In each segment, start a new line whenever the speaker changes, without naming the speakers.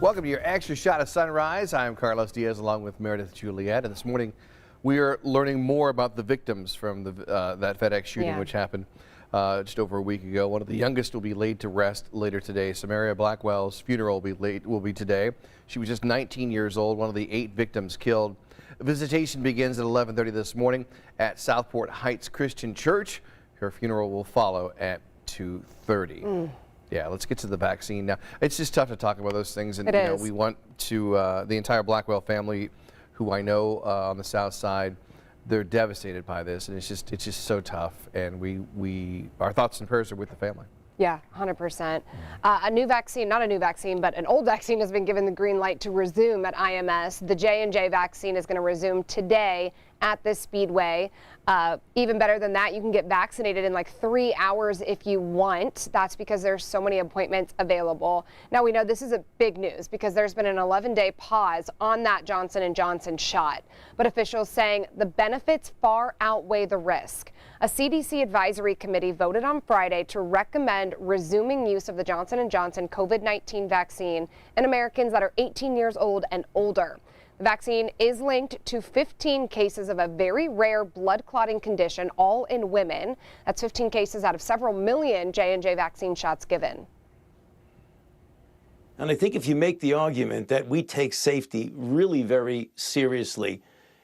Welcome to your extra shot of sunrise. I'm Carlos Diaz along with Meredith Juliet, and this morning we are learning more about the victims from that FedEx shooting which happened just over a week ago. One of the youngest will be laid to rest later today. Samaria Blackwell's funeral will be today. She was just 19 years old, one of the 8 victims killed. Visitation begins at 11:30 this morning at Southport Heights Christian Church. Her funeral will follow at 2:30. Yeah, let's get to the vaccine now. It's just tough to talk about those things, and we want to the entire Blackwell family, who I know on the South Side, they're devastated by this, and it's just so tough. And our thoughts and prayers are with the family.
Yeah, 100%. A new vaccine, not a new vaccine, but an old vaccine has been given the green light to resume at IMS. The J&J vaccine is going to resume today at the Speedway. Even better than that, you can get vaccinated in like 3 hours if you want. That's because there's so many appointments available. Now we know this is a big news because there's been an 11-day pause on that Johnson & Johnson shot. But officials saying the benefits far outweigh the risk. A CDC advisory committee voted on Friday to recommend resuming use of the Johnson & Johnson COVID-19 vaccine in Americans that are 18 years old and older. The vaccine is linked to 15 cases of a very rare blood clotting condition, all in women. That's 15 cases out of several million J&J vaccine shots given.
And I think if you make the argument that we take safety really very seriously,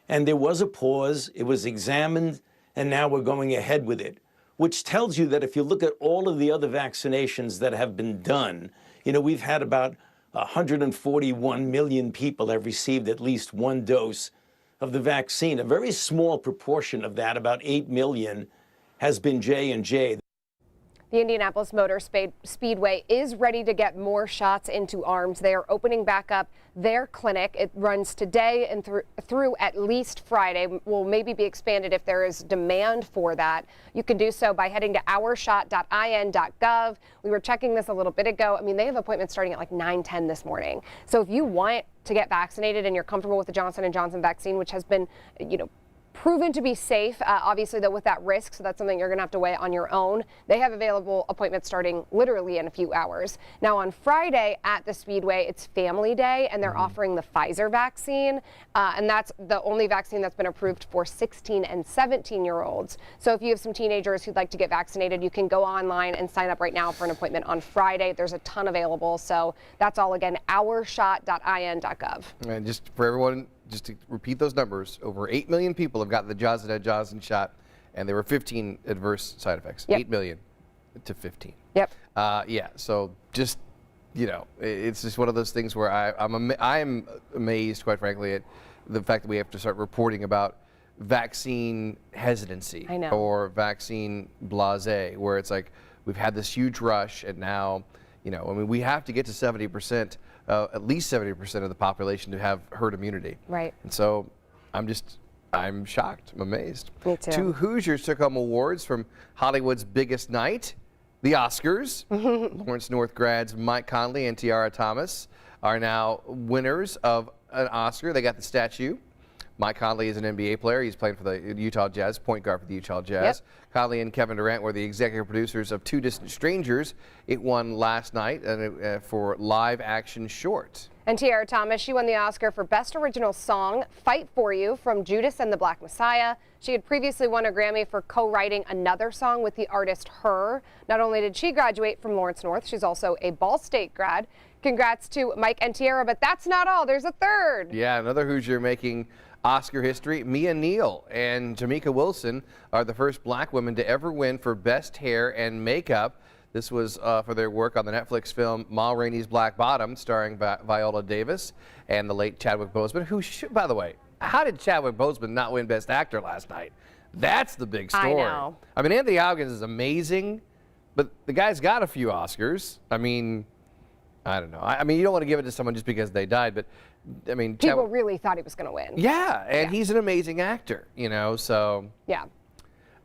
and there was a pause, it was examined, and now we're going ahead with it, which tells you that if you look at all of the other vaccinations that have been done, we've had about 141 million people have received at least one dose of the vaccine. A very small proportion of that, about 8 million, has been J&J.
The Indianapolis Motor Speedway is ready to get more shots into arms. They are opening back up their clinic. It runs today and through at least Friday. Will maybe be expanded if there is demand for that. You can do so by heading to ourshot.in.gov. We were checking this a little bit ago. I mean, they have appointments starting at like 9:10 this morning. So if you want to get vaccinated and you're comfortable with the Johnson & Johnson vaccine, which has been, proven to be safe, obviously, though, with that risk, so that's something you're going to have to weigh on your own. They have available appointments starting literally in a few hours. Now, on Friday at the Speedway, it's Family Day, and they're offering the Pfizer vaccine, and that's the only vaccine that's been approved for 16 and 17-year-olds. So if you have some teenagers who'd like to get vaccinated, you can go online and sign up right now for an appointment on Friday. There's a ton available, so that's all, again, ourshot.in.gov.
And just for everyone, just to repeat those numbers, over 8 million people have gotten the Johnson & Johnson shot, and there were 15 adverse side effects. 8 million to 15.
Yep.
So just, it's just one of those things where I'm amazed, quite frankly, at the fact that we have to start reporting about vaccine hesitancy or vaccine blasé, where it's like we've had this huge rush, and now, we have to get to 70%. At least 70% of the population to have herd immunity.
Right.
And so I'm shocked. I'm amazed.
Me too.
2 Hoosiers took home awards from Hollywood's biggest night, the Oscars. Lawrence North grads Mike Conley and Tiara Thomas are now winners of an Oscar. They got the statue. Mike Conley is an NBA player. He's playing for the Utah Jazz, point guard for the Utah Jazz. Conley and Kevin Durant were the executive producers of Two Distant Strangers. It won last night for live action short.
And Tiara Thomas, she won the Oscar for Best Original Song, Fight For You from Judas and the Black Messiah. She had previously won a Grammy for co-writing another song with the artist Her. Not only did she graduate from Lawrence North, she's also a Ball State grad. Congrats to Mike and Tiara, but that's not all. There's a third.
Yeah, another Hoosier making Oscar history. Mia Neal and Jamaica Wilson are the first black women to ever win for Best Hair and Makeup. This was for their work on the Netflix film Ma Rainey's Black Bottom, starring Viola Davis and the late Chadwick Boseman, who, by the way, how did Chadwick Boseman not win Best Actor last night? That's the big story.
I know.
I mean, Anthony Hopkins is amazing, but the guy's got a few Oscars. I mean, I don't know. I mean, you don't want to give it to someone just because they died, but I mean,
people really thought he was going to win.
Yeah, and he's an amazing actor, so.
Yeah.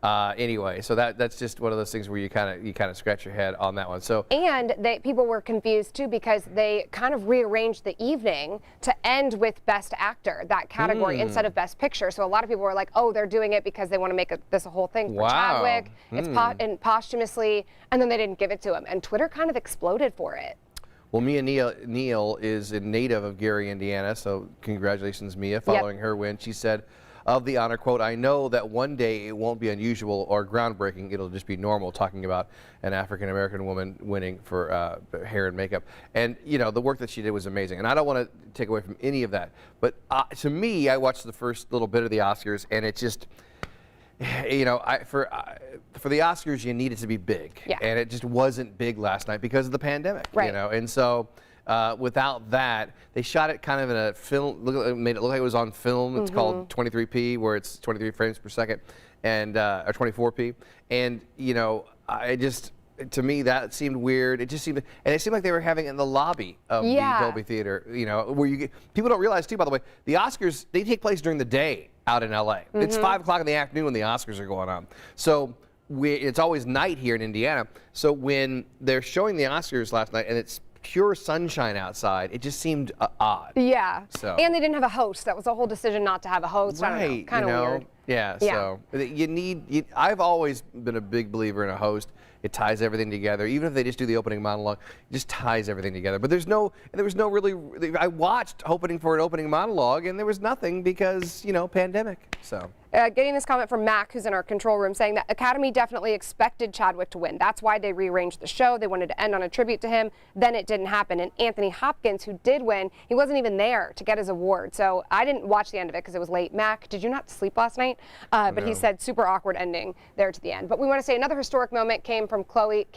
Anyway, so that's just one of those things where you kind of scratch your head on that one. So
and people were confused too because they kind of rearranged the evening to end with Best Actor, that category, instead of Best Picture. So a lot of people were like, oh, they're doing it because they want to make this a whole thing for Chadwick. It's and posthumously, and then they didn't give it to him, and Twitter kind of exploded for it.
Well, Mia Neal is a native of Gary, Indiana, so congratulations, Mia, following her win. She said of the honor, quote, "I know that one day it won't be unusual or groundbreaking. It'll just be normal," talking about an African-American woman winning for hair and makeup. And, you know, the work that she did was amazing. And I don't want to take away from any of that. But to me, I watched the first little bit of the Oscars, and it just, you know, for the Oscars, you need it to be big.
Yeah.
And it just wasn't big last night because of the pandemic,
right.
you know. And so without that, they shot it kind of in a film, made it look like it was on film. It's called 23p, where it's 23 frames per second, and or 24p. And, you know, to me, that seemed weird. It just seemed, and it seemed like they were having it in the lobby of the Dolby Theater, you know, where people don't realize too, by the way, the Oscars, they take place during the day out in LA. It's 5 o'clock in the afternoon when the Oscars are going on. So it's always night here in Indiana. So when they're showing the Oscars last night and it's pure sunshine outside, it just seemed odd.
Yeah.
So.
And they didn't have a host. That was a whole decision not to have a host.
Right.
I don't know. Kind of weird.
Yeah. So I've always been a big believer in a host. It ties everything together. Even if they just do the opening monologue, it just ties everything together. But there was no really, I watched hoping for an opening monologue, and there was nothing because, you know, pandemic. So.
Getting this comment from Mac, who's in our control room, saying that Academy definitely expected Chadwick to win. That's why they rearranged the show. They wanted to end on a tribute to him. Then it didn't happen. And Anthony Hopkins, who did win, he wasn't even there to get his award. So I didn't watch the end of it because it was late. Mac, did you not sleep last night? But
No.
he said super awkward ending there to the end. But we want to say another historic moment came for Chloe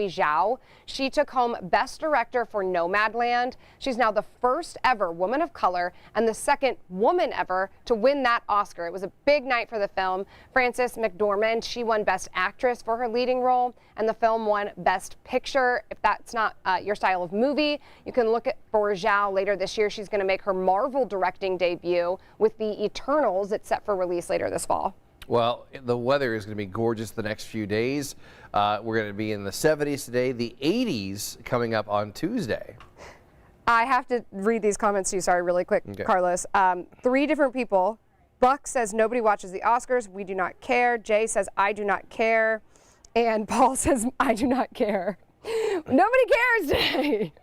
Zhao. She took home Best Director for Nomadland. She's now the first ever woman of color and the second woman ever to win that Oscar. It was a big night for the film. Frances McDormand, she won Best Actress for her leading role, and the film won Best Picture. If that's not your style of movie, you can look for Zhao later this year. She's going to make her Marvel directing debut with the Eternals. It's set for release later this fall.
Well, the weather is going to be gorgeous the next few days. We're going to be in the 70s today, the 80s coming up on Tuesday.
I have to read these comments to you, sorry, really quick,
Okay.
Carlos. 3 different people. Buck says nobody watches the Oscars. We do not care. Jay says I do not care. And Paul says I do not care. Nobody cares today.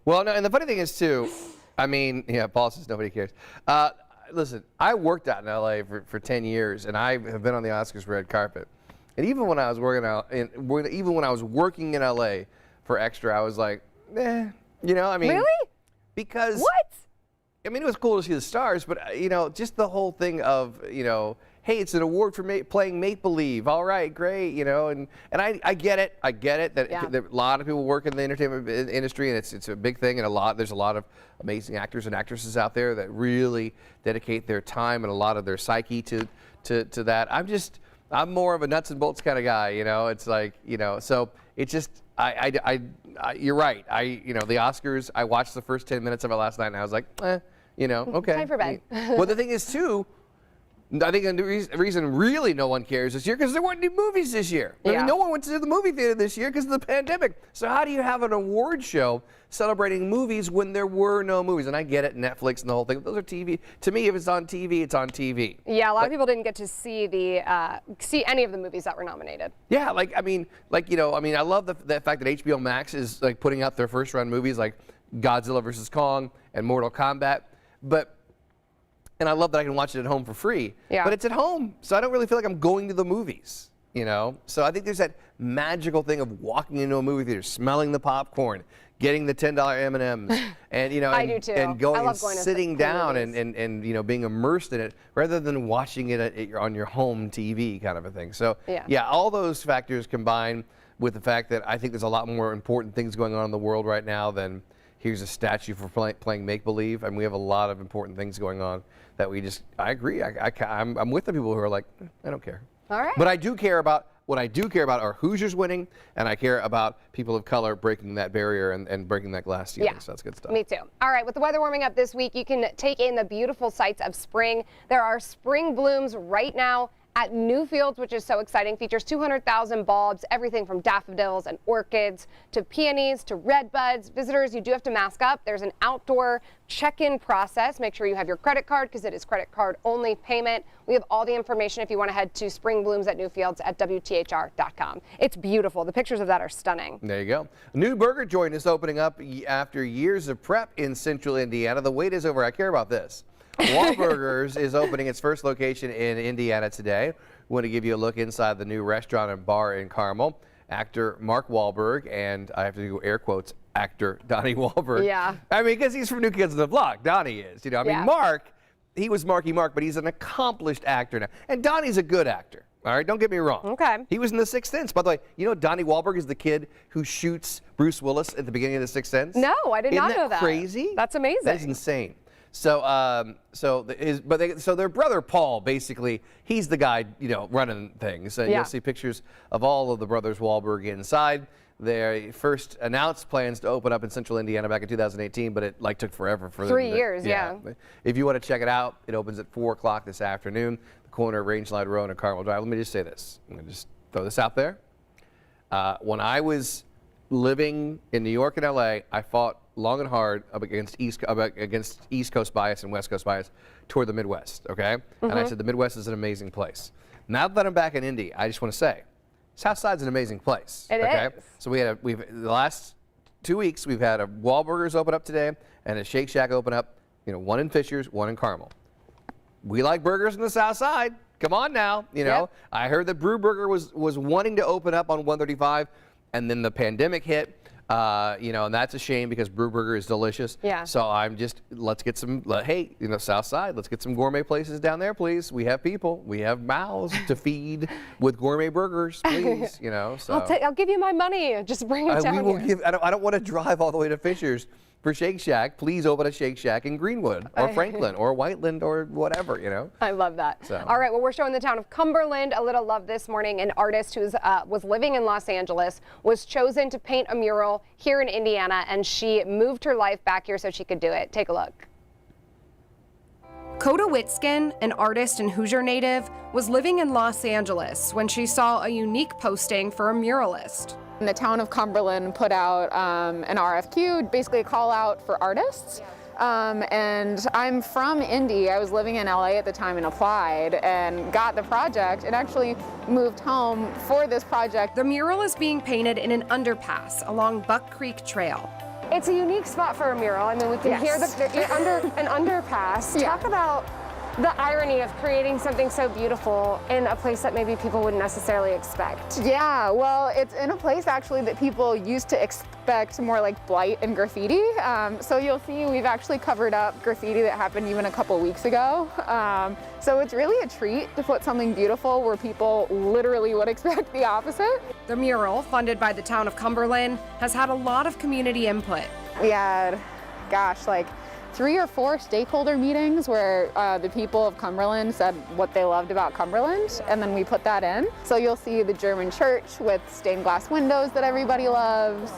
Well, no, and the funny thing is, too, I mean, yeah, Paul says nobody cares. Listen, I worked out in L.A. for 10 years, and I have been on the Oscars red carpet. And even when I was working in L.A. for Extra, I was like, you know, I mean.
Really?
Because.
What?
I mean, it was cool to see the stars, but, you know, just the whole thing of, you know, hey, it's an award for playing make-believe. All right, great, you know, and I get it. I get it that, that a lot of people work in the entertainment industry, and it's a big thing, and there's a lot of amazing actors and actresses out there that really dedicate their time and a lot of their psyche to that. I'm more of a nuts and bolts kind of guy, you know. It's like, you know, so it's just you're right. You know, the Oscars, I watched the first 10 minutes of it last night, and I was like, you know, okay.
Time for bed.
Well, the thing is, too, I think the reason really no one cares this year because there weren't any movies this year. I mean, no one went to the movie theater this year because of the pandemic. So how do you have an award show celebrating movies when there were no movies? And I get it, Netflix and the whole thing. Those are TV. To me, if it's on TV, it's on TV.
Yeah, a lot of people didn't get to see see any of the movies that were nominated.
Yeah, you know, I love the fact that HBO Max is like putting out their first run movies like Godzilla vs. Kong and Mortal Kombat, and I love that I can watch it at home for free.
Yeah.
But it's at home, so I don't really feel like I'm going to the movies, you know? So I think there's that magical thing of walking into a movie theater, smelling the popcorn, getting the $10 M&Ms, and, you know,
I do too.
and going and
going
sitting down and, you know, being immersed in it rather than watching it on your home TV kind of a thing. So, yeah, all those factors combine with the fact that I think there's a lot more important things going on in the world right now than here's a statue for playing make-believe. I mean, we have a lot of important things going on that I agree. I'm with the people who are like, I don't care.
All right.
But I do care about, what I do care about are Hoosiers winning, and I care about people of color breaking that barrier and breaking that glass ceiling.
Yeah.
So that's good stuff.
Me too. All right, with the weather warming up this week, you can take in the beautiful sights of spring. There are spring blooms right now at Newfields, which is so exciting. Features 200,000 bulbs, everything from daffodils and orchids to peonies to redbuds. Visitors, you do have to mask up. There's an outdoor check-in process. Make sure you have your credit card because it is credit card only payment. We have all the information if you want to head to Spring Blooms at Newfields at WTHR.com. It's beautiful. The pictures of that are stunning.
There you go. A new burger joint is opening up after years of prep in central Indiana. The wait is over. I care about this. Wahlburgers is opening its first location in Indiana today. We want to give you a look inside the new restaurant and bar in Carmel. Actor Mark Wahlberg and, I have to do air quotes, actor Donnie Wahlberg.
Yeah.
I mean, because he's from New Kids on the Block. Donnie is. You know, I mean, Mark, he was Marky Mark, but he's an accomplished actor now. And Donnie's a good actor. All right, don't get me wrong.
Okay.
He was in The Sixth Sense. By the way, you know Donnie Wahlberg is the kid who shoots Bruce Willis at the beginning of The Sixth Sense?
No, I did not know that.
Crazy?
That's amazing.
That is insane. So, so their brother Paul, basically, he's the guy, you know, running things. And you'll see pictures of all of the brothers Wahlberg inside. They first announced plans to open up in central Indiana back in 2018, but it took forever for them.
3 years, yeah.
If you want to check it out, it opens at 4 o'clock this afternoon, the corner of Rangeline Road and Carmel Drive. Let me just say this. I'm going to just throw this out there. When I was living in New York and LA, I fought long and hard up against East Coast bias and West Coast bias toward the Midwest, okay? And I said the Midwest is an amazing place. Now that I'm back in Indy, I just want to say, Southside's an amazing place.
It is.
So the last 2 weeks, we've had a Wahlburgers open up today and a Shake Shack open up, you know, one in Fishers, one in Carmel. We like burgers in the South Side. Come on now, you know. I heard that Brew Burger was wanting to open up on 135, and then the pandemic hit. You know, and that's a shame because Brew Burger is delicious. Yeah. So let's get some, hey, you know, South Side, let's get some gourmet places down there, please. We have people, we have mouths to feed with gourmet burgers, please, you know. So
I'll give you my money. Just bring it down here.
I don't want to drive all the way to Fishers for Shake Shack. Please open a Shake Shack in Greenwood or Franklin or Whiteland or whatever, you know.
I love that.
So.
All right, well, we're showing the town of Cumberland a little love this morning. An artist who was living in Los Angeles was chosen to paint a mural here in Indiana, and she moved her life back here so she could do it. Take a look.
Coda Witskin, an artist and Hoosier native, was living in Los Angeles when she saw a unique posting for a muralist.
The town of Cumberland put out an RFQ, basically a call out for artists. And I'm from Indy. I was living in LA at the time and applied and got the project and actually moved home for this project.
The mural is being painted in an underpass along Buck Creek Trail.
It's a unique spot for a mural. I mean, we can hear you're under an underpass. Talk about the irony of creating something so beautiful in a place that maybe people wouldn't necessarily expect.
Yeah, well, it's in a place actually that people used to expect more like blight and graffiti. So you'll see we've actually covered up graffiti that happened even a couple weeks ago. So it's really a treat to put something beautiful where people literally would expect the opposite.
The mural, funded by the town of Cumberland, has had a lot of community input.
We had, gosh, like 3 or 4 stakeholder meetings where the people of Cumberland said what they loved about Cumberland, and then we put that in. So you'll see the German church with stained glass windows that everybody loves.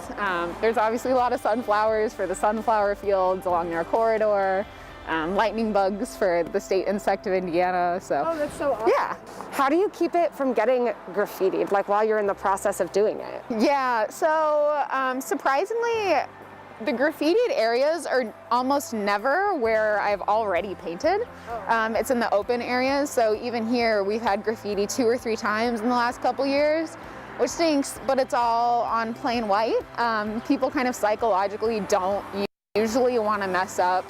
There's obviously a lot of sunflowers for the sunflower fields along their corridor. Lightning bugs for the state insect of Indiana. So.
Oh, that's so awesome.
Yeah.
How do you keep it from getting graffitied, like while you're in the process of doing it?
Yeah, so surprisingly, the graffitied areas are almost never where I've already painted. It's in the open areas, so even here we've had graffiti 2 or 3 times in the last couple years, which stinks, but it's all on plain white. People kind of psychologically don't usually want to mess up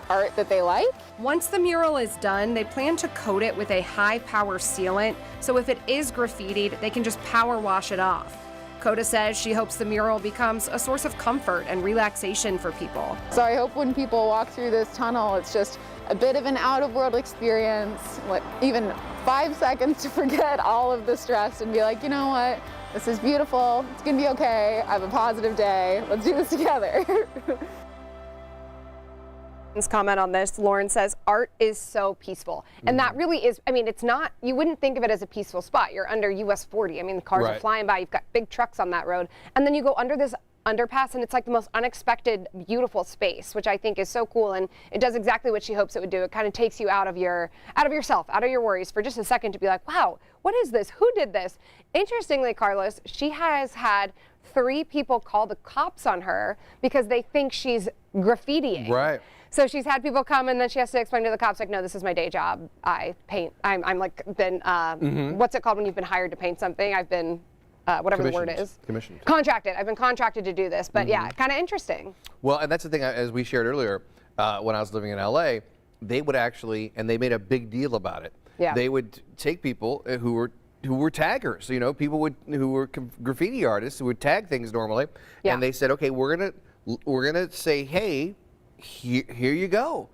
art that they like.
Once the mural is done, they plan to coat it with a high-power sealant, so if it is graffitied, they can just power wash it off. Coda says she hopes the mural becomes a source of comfort and relaxation for people.
So I hope when people walk through this tunnel, it's just a bit of an out-of-world experience, like even 5 seconds to forget all of the stress and be like, you know what, this is beautiful, it's gonna be okay, I have a positive day, let's do this together.
Comment on this. Lauren says art is so peaceful, and that really is. I mean, it's not, you wouldn't think of it as a peaceful spot. You're under US 40. I mean, the cars are flying by, you've got big trucks on that road, and then you go under this underpass, and it's like the most unexpected, beautiful space, which I think is so cool. And it does exactly what she hopes it would do. It kind of takes you out of yourself, out of your worries for just a second to be like, wow, what is this? Who did this? Interestingly, Carlos, she has had 3 people call the cops on her because they think she's graffitiing.
Right.
So she's had people come, and then she has to explain to the cops, like, no, this is my day job. I paint. I'm like been, what's it called when you've been hired to paint something? I've been, whatever the word is.
Commissioned.
Contracted. I've been contracted to do this. But yeah, kind of interesting.
Well, and that's the thing, as we shared earlier, when I was living in LA, they would actually, and they made a big deal about it.
Yeah.
They would take people who were taggers, you know, people who were graffiti artists who would tag things normally,
Yeah.
and they said, okay, we're gonna say, hey, here you go.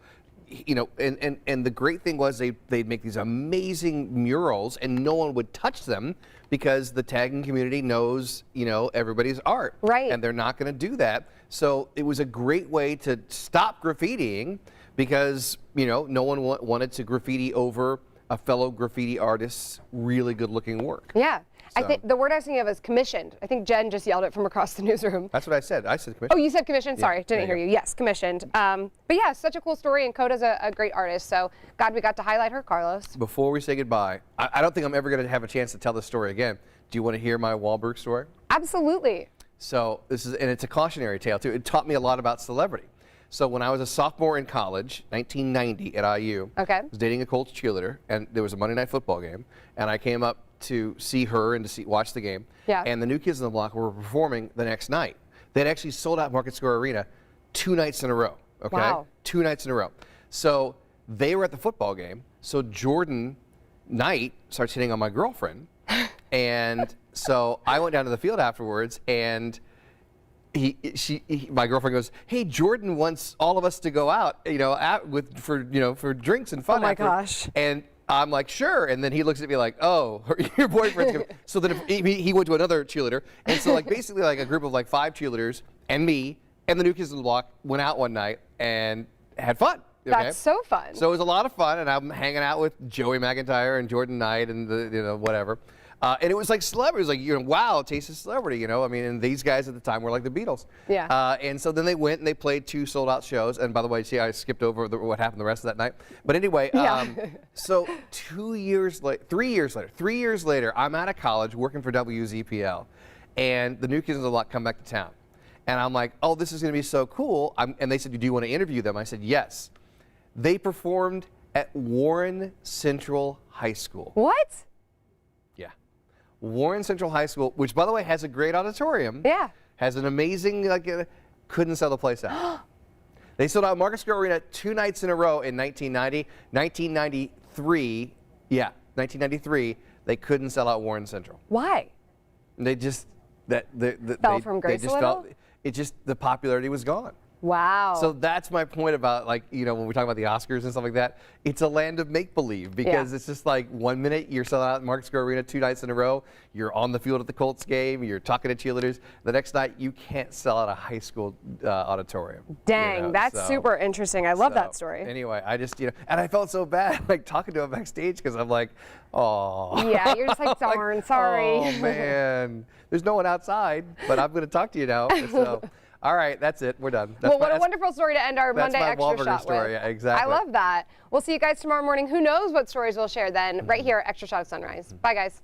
You know, and the great thing was they'd make these amazing murals, and no one would touch them because the tagging community knows, you know, everybody's art.
Right.
And they're not going to do that. So it was a great way to stop graffitiing because, you know, no one wanted to graffiti over a fellow graffiti artist's really good looking work.
Yeah. I
So-
think the word I was thinking of is commissioned. I think Jen just yelled it from across the newsroom.
That's what I said. I said
Oh,
commission.
you said commissioned? Sorry, didn't
there
hear
you
you. Yes, commissioned. But yeah, such a cool story, and Coda's a great artist. So glad we got to highlight her, Carlos.
Before we say goodbye, I don't think I'm ever going to have a chance to tell this story again. Do you want to hear my Wahlberg story?
Absolutely.
So and it's a cautionary tale too. It taught me a lot about celebrity. So when I was a sophomore in college, 1990 at IU,
Okay.
I was dating a Colts cheerleader, and there was a Monday Night Football game, and I came up to see her and to watch the game.
Yeah.
And the New Kids on the Block were performing the next night. They'd actually sold out Market Square Arena 2 nights in a row. Okay.
Wow.
2 nights in a row. So they were at the football game. So Jordan Knight starts hitting on my girlfriend, and so I went down to the field afterwards, and my girlfriend goes, "Hey, Jordan wants all of us to go out, you know, for drinks and fun."
Oh my
after."
gosh.
And I'm like, "Sure." And then he looks at me like, "Oh, your boyfriend's coming." So then he went to another cheerleader, and so like basically like a group of like 5 cheerleaders and me and the New Kids on the Block went out one night and had fun. Okay?
That's so fun.
So it was a lot of fun, and I'm hanging out with Joey McIntyre and Jordan Knight and whatever. And it was like celebrities, like, wow, Taste of Celebrity, I mean, and these guys at the time were like the Beatles.
Yeah.
And so then they went and they played 2 sold-out shows. And by the way, see, I skipped over what happened the rest of that night. But anyway, so 3 years later, I'm out of college working for WZPL, and the New Kids on the Block come back to town. And I'm like, oh, this is going to be so cool. And they said, do you want to interview them? I said, yes. They performed at Warren Central High School.
What?
Yeah. Warren Central High School, which, by the way, has a great auditorium.
Yeah.
Has an amazing, couldn't sell the place out. They sold out Market Square Arena 2 nights in a row in 1990. 1993, they couldn't sell out Warren Central.
Why?
They just,
Fell from grace
they just
a little?
the popularity was gone.
Wow.
So that's my point about, when we talk about the Oscars and stuff like that, it's a land of make-believe because it's just like 1 minute you're selling out Market Square Arena 2 nights in a row, you're on the field at the Colts game, you're talking to cheerleaders. The next night you can't sell out a high school auditorium.
Dang, that's super interesting. I love that story.
Anyway, I just, and I felt so bad like talking to him backstage because I'm like, oh.
Yeah, you're just like, darn, sorry.
Oh, man. There's no one outside, but I'm going to talk to you now. So. All right, that's it. We're done.
Well, what a wonderful story to end our Monday Extra
Wahlberger
Shot
story.
with.
Yeah, exactly.
I love that. We'll see you guys tomorrow morning. Who knows what stories we'll share then, right here at Extra Shot of Sunrise. Bye, guys.